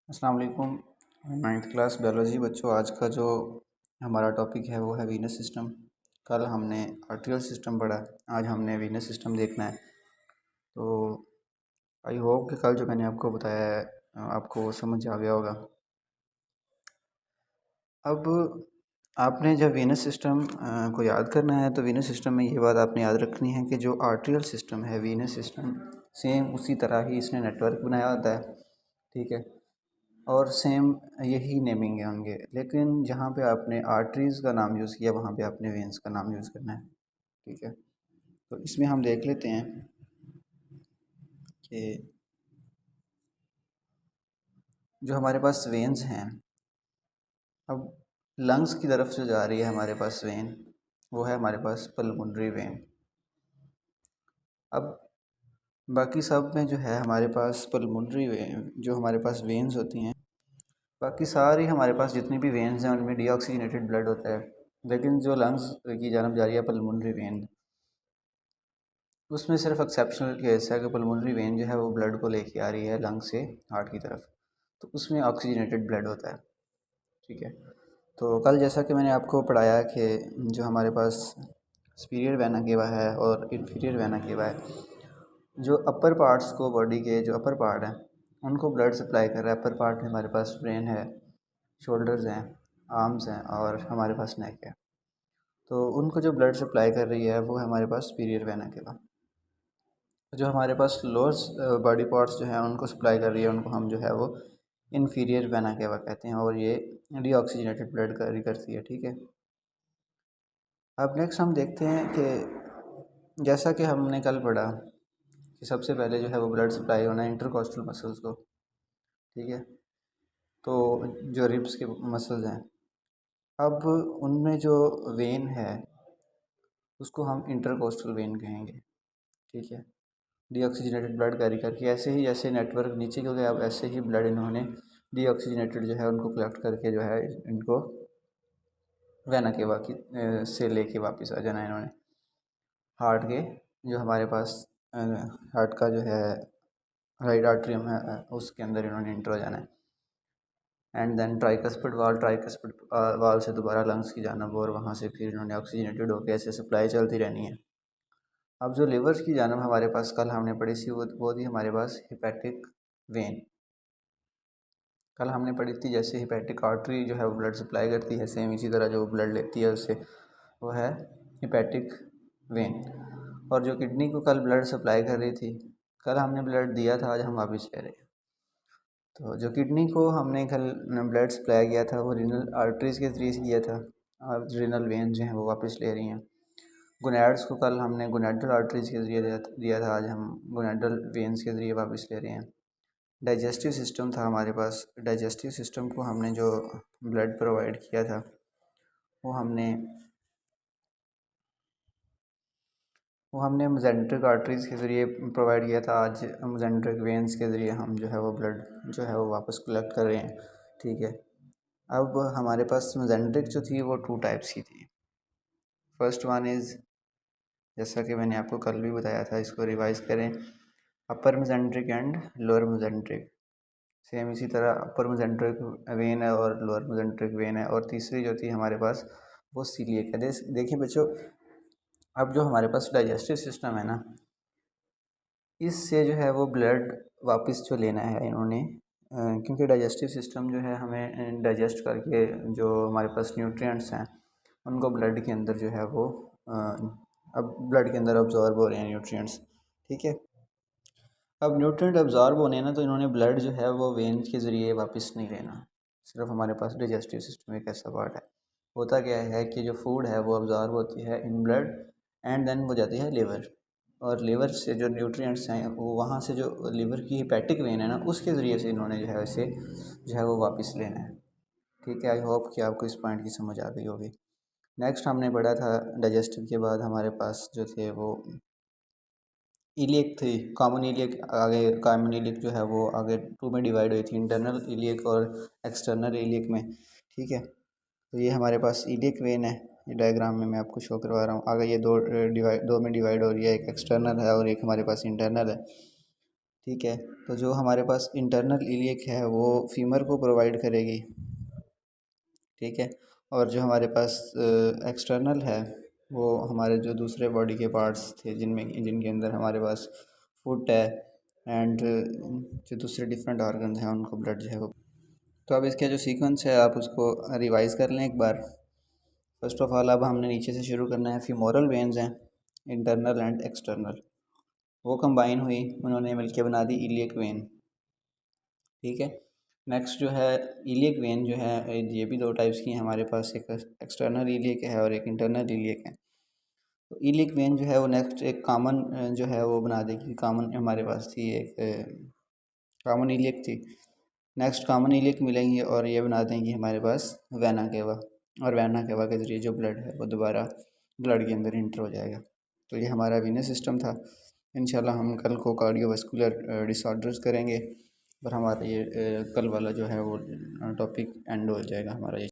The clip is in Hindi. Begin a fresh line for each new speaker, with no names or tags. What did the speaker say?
अस्सलाम वालेकुम। नाइन्थ क्लास बायोलॉजी बच्चों, आज का जो हमारा टॉपिक है वो है वीनस सिस्टम। कल हमने आर्टियल सिस्टम पढ़ा, आज हमने वीनस सिस्टम देखना है। तो आई होप कि कल जो मैंने आपको बताया है आपको वो समझ आ गया होगा। अब आपने जब वीनस सिस्टम को याद करना है तो वीनस सिस्टम में ये बात आपने याद रखनी है कि जो आर्टियल सिस्टम है वीनस सिस्टम सेम उसी तरह ही इसने नेटवर्क बनाया होता है, ठीक है, और सेम यही नेमिंग है होंगे, लेकिन जहाँ पे आपने आर्टरीज़ का नाम यूज़ किया वहाँ पे आपने वेंस का नाम यूज़ करना है, ठीक है। तो इसमें हम देख लेते हैं कि जो हमारे पास वेंस हैं, अब लंग्स की तरफ से जा रही है हमारे पास वेन, वो है हमारे पास पल्मोनरी वेन। अब बाकी सब में जो है हमारे पास पल्मोनरी वेन, जो हमारे पास वेन्स होती हैं, बाकी सारी हमारे पास जितनी भी वेन्स हैं उनमें डीऑक्सीजनेटेड ब्लड होता है, लेकिन जो लंग्स की जानब जा रही है पल्मोनरी वेन, उसमें सिर्फ एक्सेप्शनल केस है कि पल्मोनरी वेन जो है वो ब्लड को लेके आ रही है लंग से हार्ट की तरफ, तो उसमें ऑक्सीजनेटेड ब्लड होता है, ठीक है। तो कल जैसा कि मैंने आपको पढ़ाया कि जो हमारे पास सुपीरियर वेना केवा है और इन्फीरियर वेना केवा है, जो अपर पार्ट्स को, बॉडी के जो अपर पार्ट हैं उनको ब्लड सप्लाई कर रहा है। अपर पार्ट में हमारे पास ब्रेन है, शोल्डर्स हैं, आर्म्स हैं और हमारे पास नेक है। तो उनको जो ब्लड सप्लाई कर रही है वो है हमारे पास सुपीरियर वेना केवा। जो हमारे पास लोअर बॉडी पार्ट्स जो हैं उनको सप्लाई कर रही है, उनको हम जो है वो इन्फीरियर वेना केवा कहते हैं, और ये डीऑक्सीजनेटेड ब्लड कैरी करती है, ठीक है। अब नेक्स्ट हम देखते हैं कि जैसा कि हमने कल पढ़ा कि सबसे पहले जो है वो ब्लड सप्लाई होना है इंटरकॉस्टल मसल्स को, ठीक है। तो जो रिब्स के मसल्स हैं, अब उनमें जो वेन है उसको हम इंटरकोस्टल वेन कहेंगे, ठीक है। डीऑक्सीजनेटेड ब्लड कैरी करके ऐसे ही जैसे नेटवर्क नीचे को गया, अब ऐसे ही ब्लड इन्होंने डीऑक्सीजनेटेड जो है उनको कलेक्ट करके जो है इनको वेना के बाकी से लेके वापस आ जाना है इन्होंने हार्ट के, जो हमारे पास हार्ट का जो है राइट आर्टरियम है उसके अंदर इन्होंने इंटर हो जाना है। एंड देन ट्राइकस्पिड वाल से दोबारा लंग्स की जानब, और वहाँ से फिर इन्होंने ऑक्सीजनेटेड होकर ऐसे सप्लाई चलती रहनी है। अब जो लिवर की जानब हमारे पास कल हमने पढ़ी थी वो थी हमारे पास हिपैटिक वेन। कल हमने पढ़ी थी जैसे हिपैटिक आर्टरी जो है वो ब्लड सप्लाई करती है, सेम इसी तरह जो ब्लड लेती है उससे वो है हिपैटिक वेन। और जो किडनी को कल ब्लड सप्लाई कर रही थी, कल हमने ब्लड दिया था, आज हम वापस ले रहे हैं। तो जो किडनी को हमने कल ब्लड सप्लाई किया था वो रीनल आर्टरीज़ के ज़रिए से किया था, और रीनल वेन जो हैं वो वापस ले रही हैं। गोनैड्स को कल हमने गोनैडल आर्टरीज़ के ज़रिए दिया था, आज हम गोनैडल वेन्स के ज़रिए वापस ले रहे हैं। डाइजेस्टिव सिस्टम था हमारे पास, डाइजेस्टिव सिस्टम को हमने जो ब्लड प्रोवाइड किया था वो हमने मजेंट्रिक आर्टरीज़ के ज़रिए प्रोवाइड किया था, आज मजेंट्रिक वेन्स के ज़रिए हम जो है वो ब्लड जो है वो वापस कलेक्ट कर रहे हैं, ठीक है। अब हमारे पास मजेंट्रिक जो थी वो 2 टाइप्स की थी। फर्स्ट वन इज़, जैसा कि मैंने आपको कल भी बताया था, इसको रिवाइज़ करें, upper mesenteric and lower mesenteric. Same इसी तरह अपर मेजेंट्रिक वेन है और लोअर मेजेंट्रिक वेन है, और तीसरी जो थी हमारे पास वो सीलिएक है। देखिए बच्चों, अब जो हमारे पास डाइजेस्टिव सिस्टम है ना, इससे जो है वो ब्लड वापस जो लेना है इन्होंने, क्योंकि डाइजेस्टिव सिस्टम जो है हमें डाइजेस्ट करके जो हमारे पास न्यूट्रिएंट्स हैं उनको ब्लड के अंदर जो है वो अब ब्लड के अंदर अब्जॉर्ब हो रहे हैं न्यूट्रिएंट्स, ठीक है। अब न्यूट्रिएंट अब्जॉर्ब होने हैं ना, तो इन्होंने ब्लड जो है वो वेन के ज़रिए वापस नहीं लेना। सिर्फ हमारे पास डाइजेस्टिव सिस्टम एक ऐसा पार्ट है, होता क्या है कि जो फूड है वो अब्जॉर्ब होती है इन ब्लड, एंड देन वो जाती है लिवर, और लिवर से जो न्यूट्रिएंट्स हैं वो वहाँ से जो लिवर की हिपैटिक वेन है ना उसके ज़रिए से इन्होंने जो है इसे जो है वो वापस लेना है, ठीक है। आई होप कि आपको इस पॉइंट की समझ आ गई होगी। नेक्स्ट हमने पढ़ा था डाइजेस्टिव के बाद हमारे पास जो थे वो इलियक थी, कॉमन इलियक, आगे कॉमन इलियक जो है वो आगे 2 में डिवाइड हुई थी, इंटरनल इलियक और एक्सटर्नल इलियक में, ठीक है। तो ये हमारे पास इलियक वेन है, ये डायग्राम में मैं आपको शो करवा रहा हूँ। आगे ये दो में डिवाइड हो रही है, एक एक्सटर्नल है और एक हमारे पास इंटरनल है। ठीक है। तो जो हमारे पास इंटरनल इलियक है वो फीमर को प्रोवाइड करेगी, ठीक है। और जो हमारे पास एक्सटर्नल है वो हमारे जो दूसरे बॉडी के पार्ट्स थे जिनके अंदर हमारे पास फुट है एंड जो दूसरे डिफरेंट ऑर्गन हैं उनको ब्लड जो है वो। तो अब इसका जो सीक्वेंस है आप उसको रिवाइज़ कर लें एक बार। फर्स्ट ऑफ ऑल अब हमने नीचे से शुरू करना है। फीमोरल वेन्स हैं, इंटरनल एंड एक्सटर्नल, वो कंबाइन हुई, उन्होंने मिलके बना दी इलियक वेन, ठीक है। नेक्स्ट जो है इलियक वेन जो है ये भी दो टाइप्स की हैं हमारे पास, एक एक्सटर्नल इलियक है और एक इंटरनल इलियक है। तो इलियक वेन जो है वो नेक्स्ट एक कॉमन जो है वो बना देगी, कॉमन हमारे पास थी एक कॉमन इलियक थी, नेक्स्ट कॉमन इलियक मिलेंगी और ये बना देंगी हमारे पास वैना केवा, और वैना केवा के ज़रिए जो ब्लड है वो दोबारा ब्लड के अंदर इंटर हो जाएगा। तो ये हमारा वीनस सिस्टम था। इंशाल्लाह हम कल को कार्डियोवास्कुलर डिसऑर्डर्स करेंगे और हमारा ये कल वाला जो है वो टॉपिक एंड हो जाएगा हमारा ये।